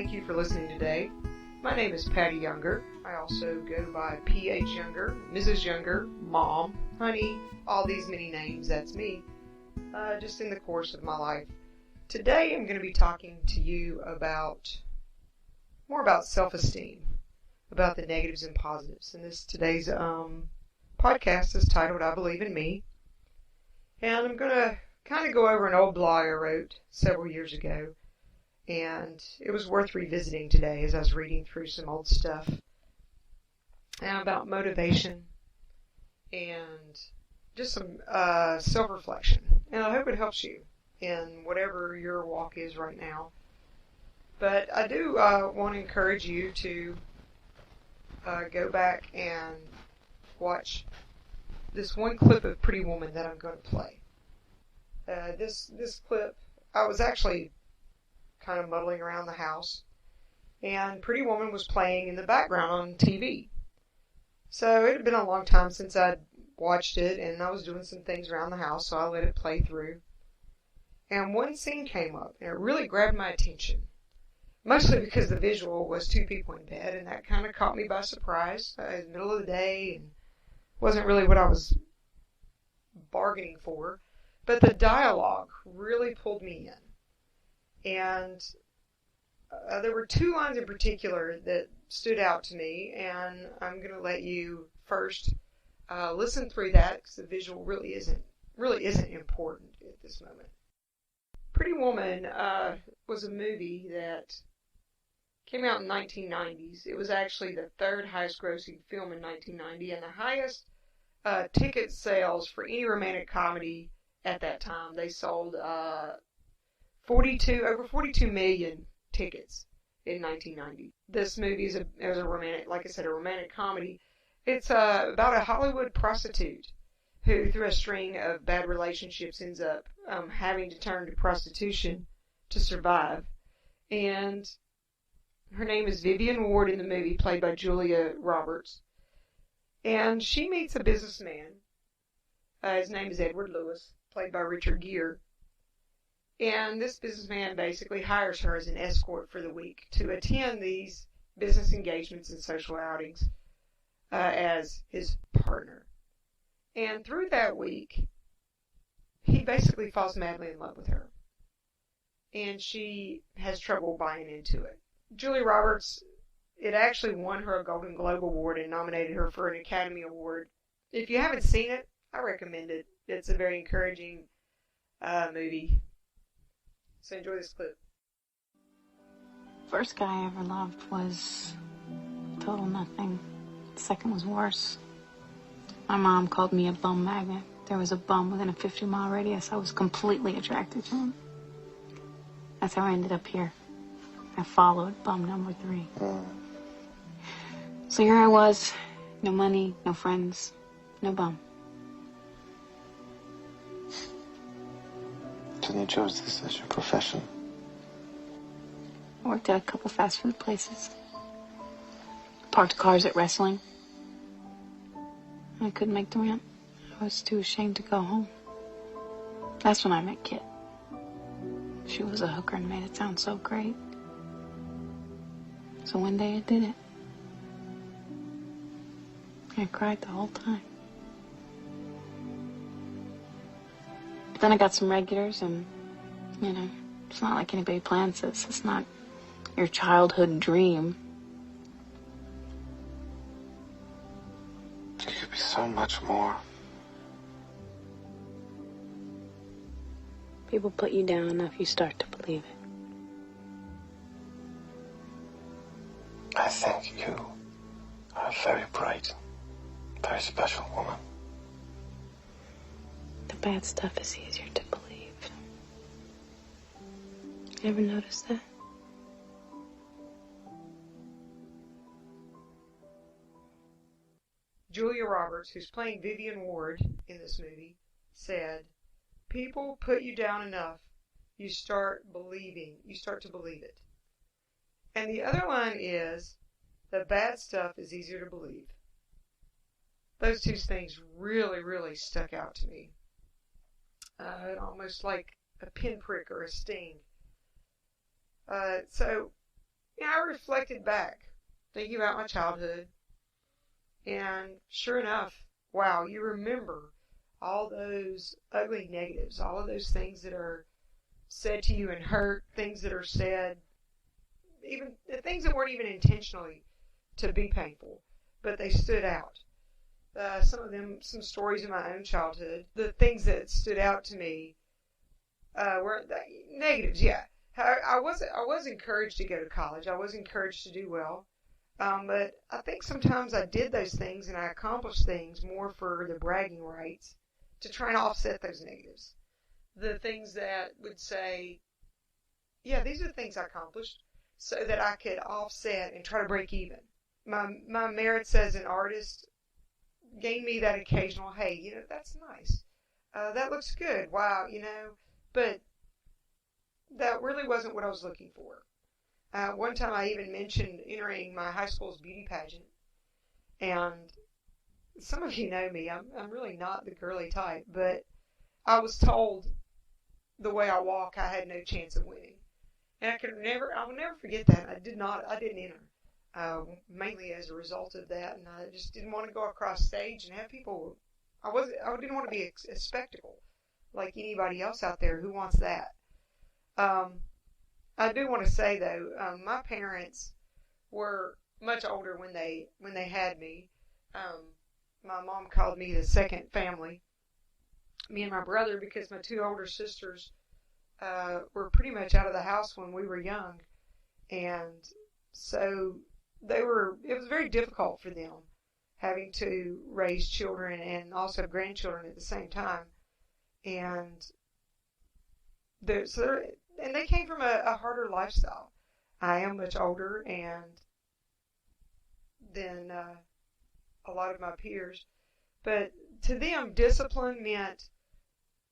Thank you for listening today. My name is Patty Younger. I also go by P.H. Younger, Mrs. Younger, Mom, Honey, all these many names. That's me, just in the course of my life. Today I'm going to be talking to you more about self-esteem, about the negatives and positives. And today's podcast is titled I Believe in Me. And I'm going to kind of go over an old blog I wrote several years ago. And it was worth revisiting today as I was reading through some old stuff and about motivation and just some self-reflection. And I hope it helps you in whatever your walk is right now. But I do want to encourage you to go back and watch this one clip of Pretty Woman that I'm going to play. This clip, I was actually kind of muddling around the house, and Pretty Woman was playing in the background on TV. So it had been a long time since I'd watched it, and I was doing some things around the house, so I let it play through. And one scene came up, and it really grabbed my attention, mostly because the visual was two people in bed, and that kind of caught me by surprise. It was the middle of the day, and wasn't really what I was bargaining for, but the dialogue really pulled me in. And there were two lines in particular that stood out to me, and I'm going to let you first listen through that because the visual really isn't important at this moment. Pretty Woman was a movie that came out in the 1990s. It was actually the third highest grossing film in 1990 and the highest ticket sales for any romantic comedy at that time. They sold over 42 million tickets in 1990. This movie is a romantic, like I said, a romantic comedy. It's about a Hollywood prostitute who, through a string of bad relationships, ends up having to turn to prostitution to survive. And her name is Vivian Ward in the movie, played by Julia Roberts. And she meets a businessman. His name is Edward Lewis, played by Richard Gere. And this businessman basically hires her as an escort for the week to attend these business engagements and social outings as his partner. And through that week, he basically falls madly in love with her. And she has trouble buying into it. Julia Roberts, it actually won her a Golden Globe Award and nominated her for an Academy Award. If you haven't seen it, I recommend it. It's a very encouraging movie. So enjoy this clip. First guy I ever loved was total nothing. The second was worse. My mom called me a bum magnet. There was a bum within a 50-mile radius. I was completely attracted to him. That's how I ended up here. I followed bum number 3. So here I was, no money, no friends, no bum. And you chose this as your profession? I worked at a couple fast food places. Parked cars at wrestling. I couldn't make the rent. I was too ashamed to go home. That's when I met Kit. She was a hooker and made it sound so great. So one day I did it. I cried the whole time. But then I got some regulars and, it's not like anybody plans this. It's not your childhood dream. You could be so much more. People put you down enough, you start to believe it. I think you are a very bright, very special woman. The bad stuff is easier to believe. You ever notice that? Julia Roberts, who's playing Vivian Ward in this movie, said, "People put you down enough, you start to believe it." And the other line is, "The bad stuff is easier to believe." Those two things really, really stuck out to me. Almost like a pinprick or a sting. So I reflected back, thinking about my childhood, and sure enough, wow, you remember all those ugly negatives, all of those things that are said to you and hurt, things that are said, even the things that weren't even intentionally to be painful, but they stood out. Some of them, some stories in my own childhood, the things that stood out to me were negatives. Yeah, I was encouraged to go to college. I was encouraged to do well. But I think sometimes I did those things and I accomplished things more for the bragging rights to try and offset those negatives. The things that would say, yeah, these are the things I accomplished, so that I could offset and try to break even. My merits as an artist gave me that occasional, hey, that's nice. That looks good. Wow, but that really wasn't what I was looking for. One time I even mentioned entering my high school's beauty pageant, and some of you know me, I'm really not the girly type, but I was told the way I walk, I had no chance of winning. And I will never forget that. I didn't enter, mainly as a result of that, and I just didn't want to go across stage and have people, I didn't want to be a spectacle like anybody else out there who wants that. I do want to say though, my parents were much older when they had me. My mom called me the second family, me and my brother, because my two older sisters were pretty much out of the house when we were young, and so it was very difficult for them having to raise children and also grandchildren at the same time, and they came from a harder lifestyle. I am much older than a lot of my peers, but to them, discipline meant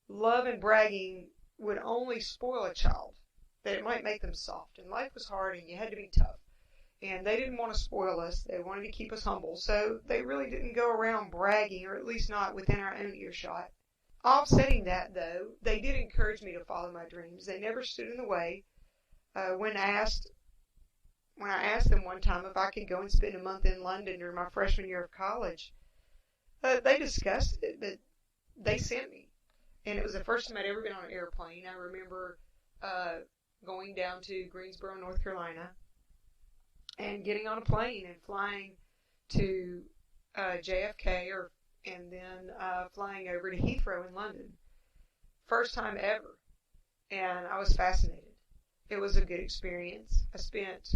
love and bragging would only spoil a child, that it might make them soft. And life was hard and you had to be tough. And they didn't want to spoil us. They wanted to keep us humble. So they really didn't go around bragging, or at least not within our own earshot. Offsetting that, though, they did encourage me to follow my dreams. They never stood in the way. When I asked them one time if I could go and spend a month in London during my freshman year of college, they discussed it, but they sent me. And it was the first time I'd ever been on an airplane. I remember going down to Greensboro, North Carolina, and getting on a plane and flying to JFK, and then flying over to Heathrow in London. First time ever. And I was fascinated. It was a good experience. I spent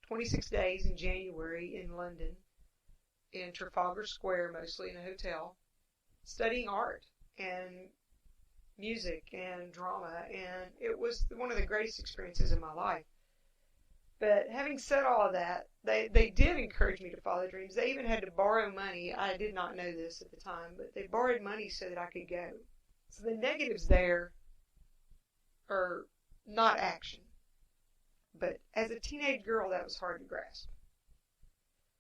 26 days in January in London, in Trafalgar Square, mostly in a hotel, studying art and music and drama, and it was one of the greatest experiences of my life. But having said all of that, they did encourage me to follow dreams. They even had to borrow money. I did not know this at the time, but they borrowed money so that I could go. So the negatives there are not action. But as a teenage girl, that was hard to grasp.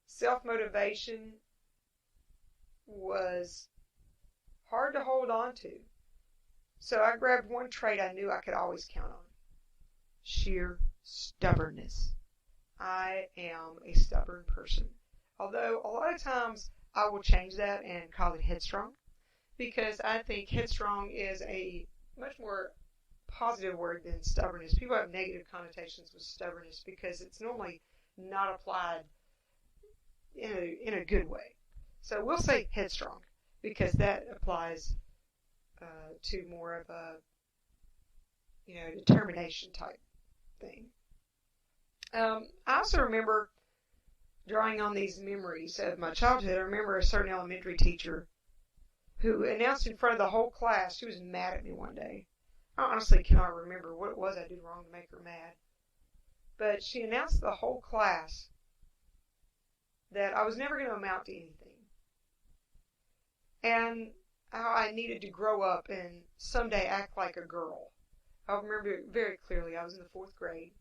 Self-motivation was hard to hold on to. So I grabbed one trait I knew I could always count on: sheer stubbornness. I am a stubborn person. Although a lot of times I will change that and call it headstrong, because I think headstrong is a much more positive word than stubbornness. People have negative connotations with stubbornness because it's normally not applied in a good way. So we'll say headstrong because that applies to more of a determination type thing. I also remember drawing on these memories of my childhood. I remember a certain elementary teacher who announced in front of the whole class. She was mad at me one day. I honestly cannot remember what it was I did wrong to make her mad. But she announced to the whole class that I was never going to amount to anything. And how I needed to grow up and someday act like a girl. I remember it very clearly. I was in the 4th grade.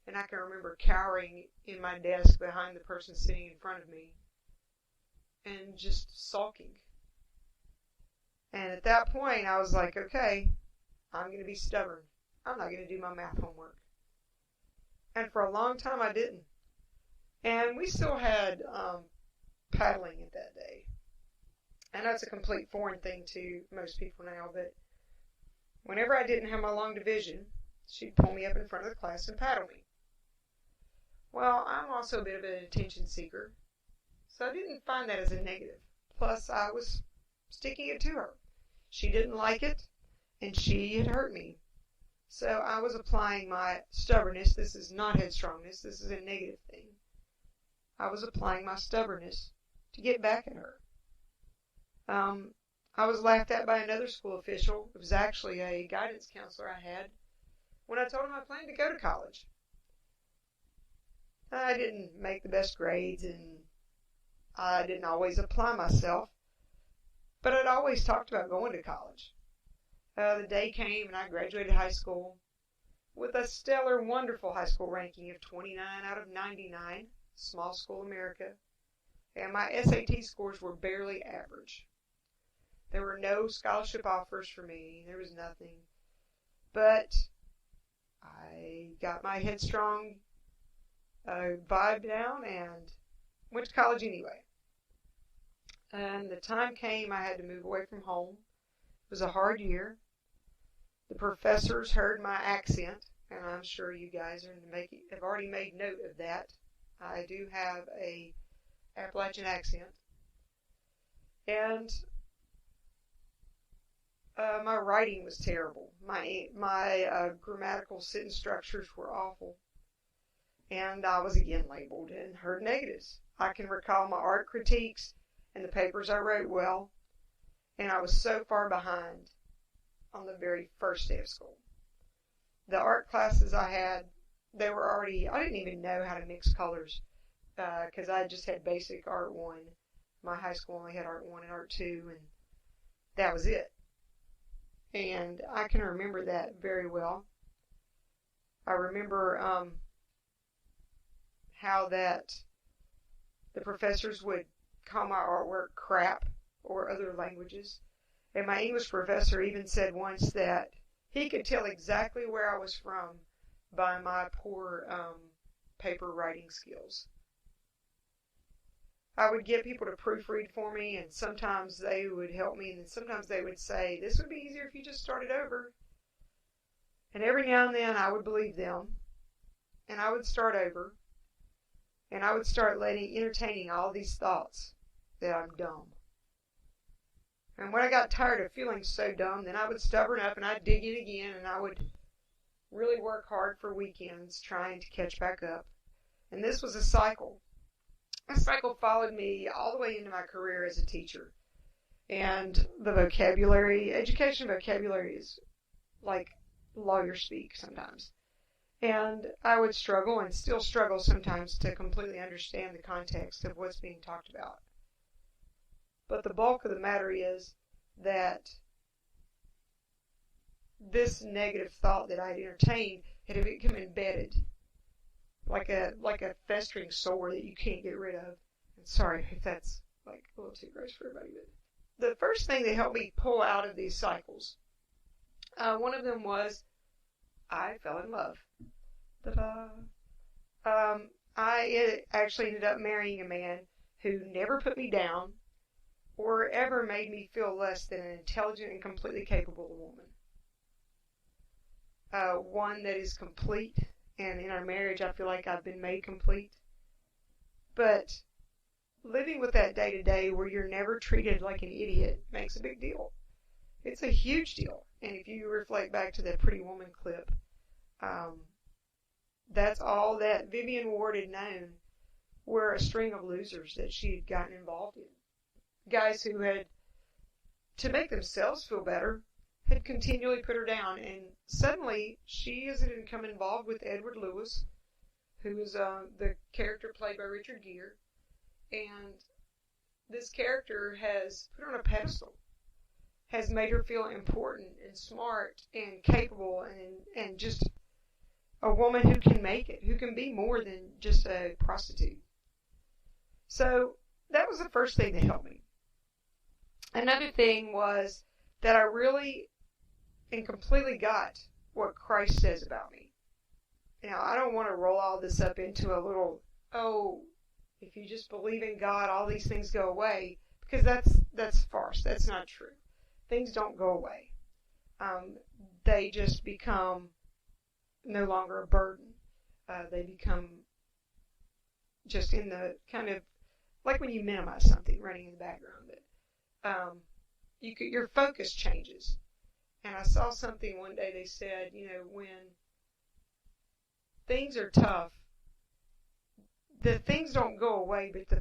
And I can remember cowering in my desk behind the person sitting in front of me and just sulking. And at that point, I was like, okay, I'm going to be stubborn. I'm not going to do my math homework. And for a long time I didn't. And we still had paddling at that day. I know it's a complete foreign thing to most people now, but whenever I didn't have my long division, she'd pull me up in front of the class and paddle me. Well, I'm also a bit of an attention seeker, so I didn't find that as a negative. Plus, I was sticking it to her. She didn't like it, and she had hurt me. So I was applying my stubbornness. This is not headstrongness. This is a negative thing. I was applying my stubbornness to get back at her. I was laughed at by another school official. It was actually a guidance counselor I had when I told him I planned to go to college. I didn't make the best grades, and I didn't always apply myself, but I'd always talked about going to college. The day came and I graduated high school with a stellar, wonderful high school ranking of 29 out of 99, small school America, and my SAT scores were barely average. There were no scholarship offers for me. There was nothing. But I got my headstrong vibe down and went to college anyway. And the time came I had to move away from home. It was a hard year. The professors heard my accent, and I'm sure you guys have already made note of that. I do have a Appalachian accent. And my writing was terrible. My grammatical sentence structures were awful. And I was again labeled and heard negatives. I can recall my art critiques and the papers I wrote well, and I was so far behind on the very first day of school. The art classes I had, I didn't even know how to mix colors because I just had basic Art 1. My high school only had Art 1 and Art 2, and that was it. And I can remember that very well. I remember how that the professors would call my artwork crap or other languages. And my English professor even said once that he could tell exactly where I was from by my poor paper writing skills. I would get people to proofread for me, and sometimes they would help me, and then sometimes they would say, this would be easier if you just started over. And every now and then I would believe them, and I would start over, and I would start entertaining all these thoughts that I'm dumb. And when I got tired of feeling so dumb, then I would stubborn up and I'd dig in again, and I would really work hard for weekends trying to catch back up. And this was a cycle. This cycle followed me all the way into my career as a teacher. And the education vocabulary is like lawyer speak sometimes. And I would struggle and still struggle sometimes to completely understand the context of what's being talked about. But the bulk of the matter is that this negative thought that I'd entertained had become embedded, like a festering sore that you can't get rid of. And sorry if that's like a little too gross for everybody, but the first thing that helped me pull out of these cycles, one of them was I fell in love. I actually ended up marrying a man who never put me down or ever made me feel less than an intelligent and completely capable woman. One that is complete, and in our marriage I feel like I've been made complete. But living with that day to day where you're never treated like an idiot makes a big deal. It's a huge deal. And if you reflect back to that Pretty Woman clip, that's all that Vivian Ward had known were a string of losers that she had gotten involved in. Guys who had, to make themselves feel better, had continually put her down. And suddenly she has become involved with Edward Lewis, who is the character played by Richard Gere. And this character has put her on a pedestal, has made her feel important and smart and capable and just a woman who can make it, who can be more than just a prostitute. So that was the first thing that helped me. Another thing was that I really and completely got what Christ says about me. Now, I don't want to roll all this up into a little, oh, if you just believe in God, all these things go away, because that's farce. That's not true. Things don't go away. They just become no longer a burden. They become just in the kind of, like when you minimize something running in the background. But your focus changes. And I saw something one day, they said, when things are tough, the things don't go away, but the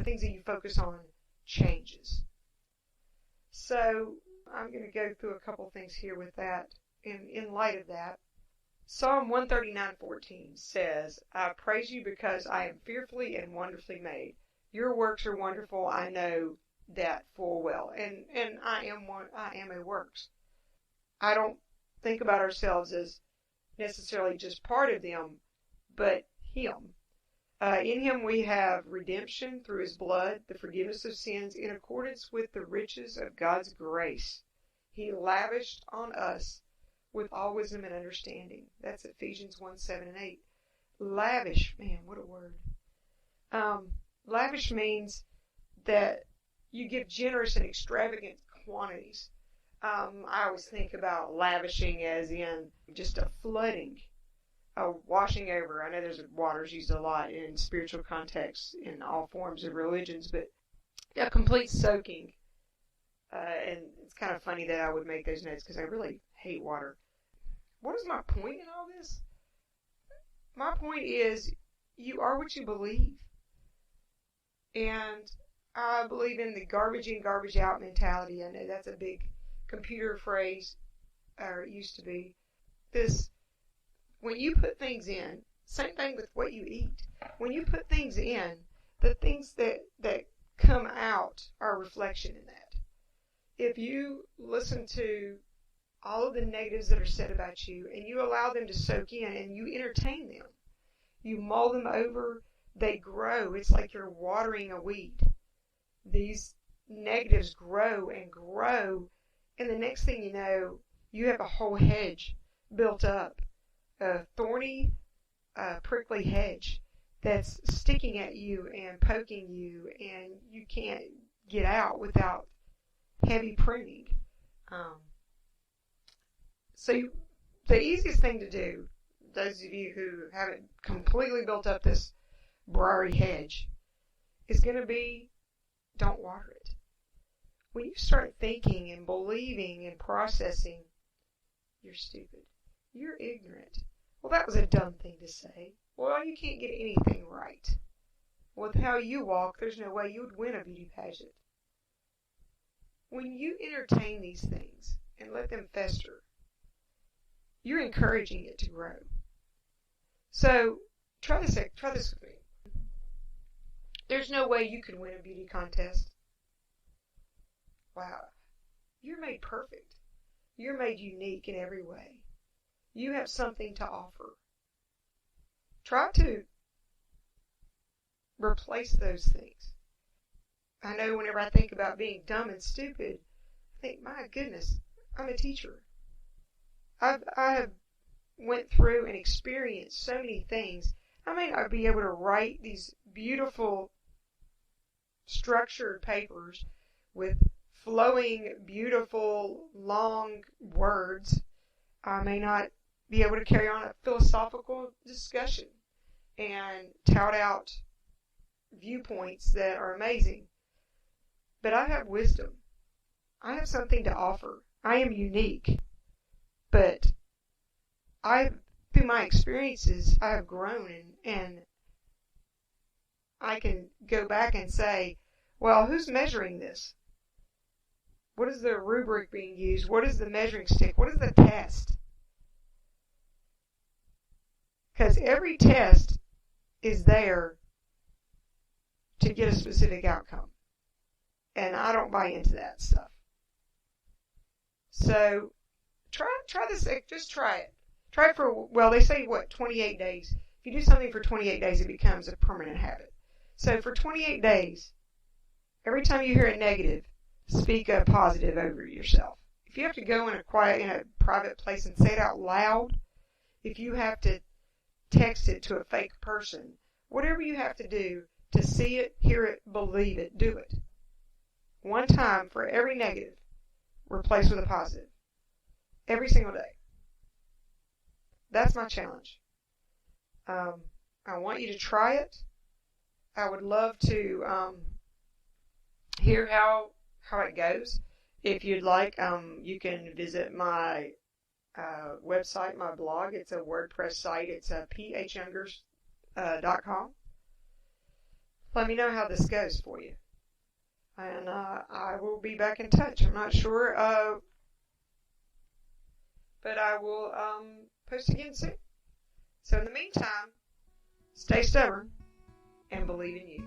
things that you focus on changes. So I'm going to go through a couple things here with that. In light of that, Psalm 139:14 says, I praise you because I am fearfully and wonderfully made. Your works are wonderful. I know that full well. And I am a works. I don't think about ourselves as necessarily just part of them, but Him. In Him we have redemption through His blood, the forgiveness of sins in accordance with the riches of God's grace. He lavished on us with all wisdom and understanding. That's Ephesians 1:7-8. Lavish, man, what a word. Lavish means that you give generous and extravagant quantities. I always think about lavishing as in just a flooding, a washing over. I know there's water's used a lot in spiritual contexts in all forms of religions, but a complete soaking. And it's kind of funny that I would make those notes because I really hate water. What is my point in all this? My point is you are what you believe. And I believe in the garbage in, garbage out mentality. I know that's a big computer phrase, or it used to be. When you put things in, same thing with what you eat. When you put things in, the things that come out are a reflection in that. If you listen to all of the negatives that are said about you and you allow them to soak in and you entertain them, you mull them over, they grow. It's like you're watering a weed. These negatives grow and grow, and the next thing you know, you have a whole hedge built up, a thorny, prickly hedge that's sticking at you and poking you, and you can't get out without heavy pruning. So the easiest thing to do, those of you who haven't completely built up this briary hedge, is going to be don't water it. When you start thinking and believing and processing, you're stupid, you're ignorant. Well, that was a dumb thing to say. Well, you can't get anything right. With how you walk, there's no way you would win a beauty pageant. When you entertain these things and let them fester, you're encouraging it to grow. So try this with me. There's no way you can win a beauty contest. Wow. You're made perfect. You're made unique in every way. You have something to offer. Try to replace those things. I know whenever I think about being dumb and stupid, I think, my goodness, I'm a teacher. I have went through and experienced so many things. I may not be able to write these beautiful structured papers with flowing, beautiful, long words. I may not be able to carry on a philosophical discussion and tout out viewpoints that are amazing. But I have wisdom. I have something to offer. I am unique. But through my experiences, I have grown, and I can go back and say, well, who's measuring this? What is the rubric being used? What is the measuring stick? What is the test? Because every test is there to get a specific outcome. And I don't buy into that stuff. So try this. Just try it. Try it for, well, they say, 28 days. If you do something for 28 days, it becomes a permanent habit. So for 28 days, every time you hear a negative, speak a positive over yourself. If you have to go in a private place and say it out loud, if you have to text it to a fake person. Whatever you have to do to see it, hear it, believe it, do it. One time for every negative, replace with a positive. Every single day. That's my challenge. I want you to try it. I would love to hear how it goes. If you'd like, you can visit my website, my blog. It's a WordPress site. It's phyoungers.com. Let me know how this goes for you. And I will be back in touch. I'm not sure, but I will post again soon. So in the meantime, stay stubborn and believe in you.